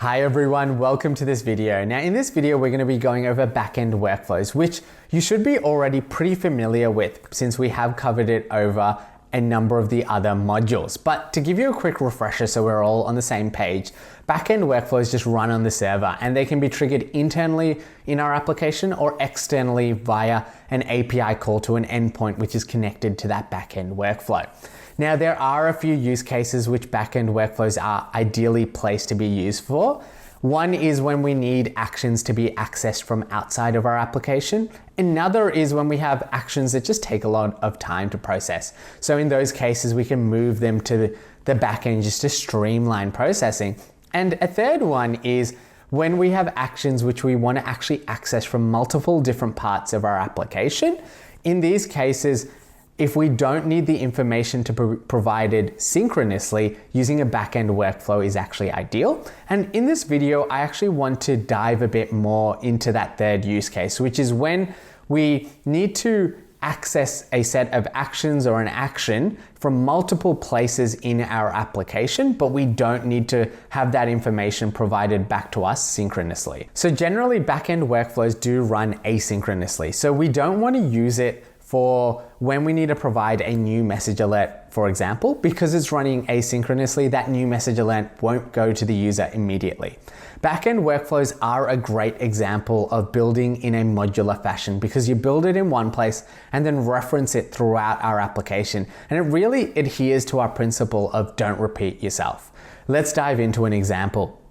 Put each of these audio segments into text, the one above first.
Hi everyone, welcome to this video. Now in this video, we're going to be going over backend workflows, which you should be already pretty familiar with since we have covered it over a number of the other modules. But to give you a quick refresher so we're all on the same page, backend workflows just run on the server and they can be triggered internally in our application or externally via an API call to an endpoint which is connected to that backend workflow. Now, there are a few use cases which backend workflows are ideally placed to be used for. One is when we need actions to be accessed from outside of our application. Another is when we have actions that just take a lot of time to process. So in those cases, we can move them to the backend just to streamline processing. And a third one is when we have actions which we want to actually access from multiple different parts of our application. In these cases, if we don't need the information to be provided synchronously, using a backend workflow is actually ideal. And in this video, I actually want to dive a bit more into that third use case, which is when we need to access a set of actions or an action from multiple places in our application, but we don't need to have that information provided back to us synchronously. So generally, backend workflows do run asynchronously. So we don't want to use it for when we need to provide a new message alert, for example, because it's running asynchronously, that new message alert won't go to the user immediately. Backend workflows are a great example of building in a modular fashion because you build it in one place and then reference it throughout our application. And it really adheres to our principle of don't repeat yourself. Let's dive into an example.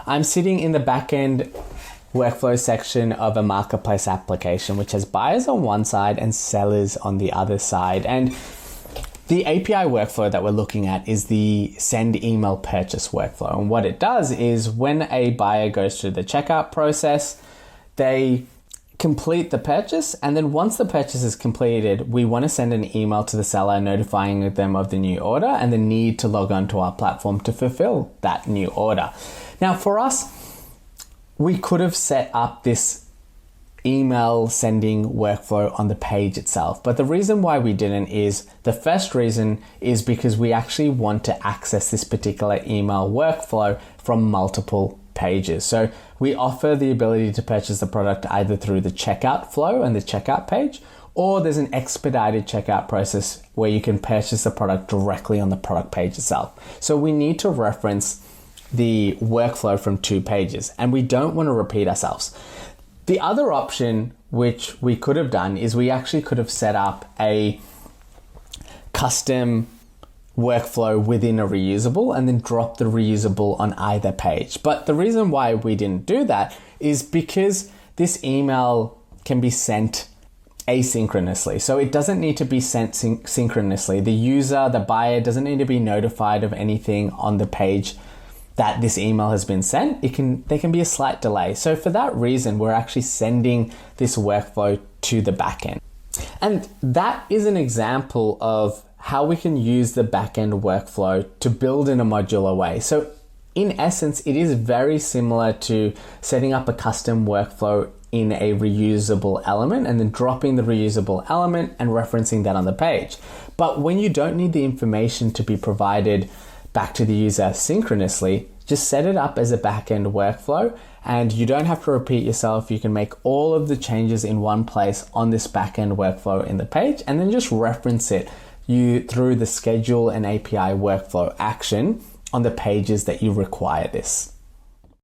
I'm sitting in the backend workflow section of a marketplace application, which has buyers on one side and sellers on the other side. And the API workflow that we're looking at is the send email purchase workflow. And what it does is when a buyer goes through the checkout process, they complete the purchase. And then once the purchase is completed, we want to send an email to the seller notifying them of the new order and the need to log on to our platform to fulfill that new order. Now for us, we could have set up this email sending workflow on the page itself. But the reason why we didn't is, the first reason is because we actually want to access this particular email workflow from multiple pages. So we offer the ability to purchase the product either through the checkout flow and the checkout page, or there's an expedited checkout process where you can purchase the product directly on the product page itself. So we need to reference the workflow from two pages, and we don't want to repeat ourselves. The other option, which we could have done, is we actually could have set up a custom workflow within a reusable and then drop the reusable on either page. But the reason why we didn't do that is because this email can be sent asynchronously. So it doesn't need to be sent synchronously. The user, the buyer, doesn't need to be notified of anything on the page that this email has been sent. There can be a slight delay. So for that reason, we're actually sending this workflow to the backend. And that is an example of how we can use the backend workflow to build in a modular way. So in essence, it is very similar to setting up a custom workflow in a reusable element and then dropping the reusable element and referencing that on the page. But when you don't need the information to be provided back to the user synchronously, just set it up as a backend workflow and you don't have to repeat yourself. You can make all of the changes in one place on this backend workflow in the page and then just reference it through the schedule and API workflow action on the pages that you require this.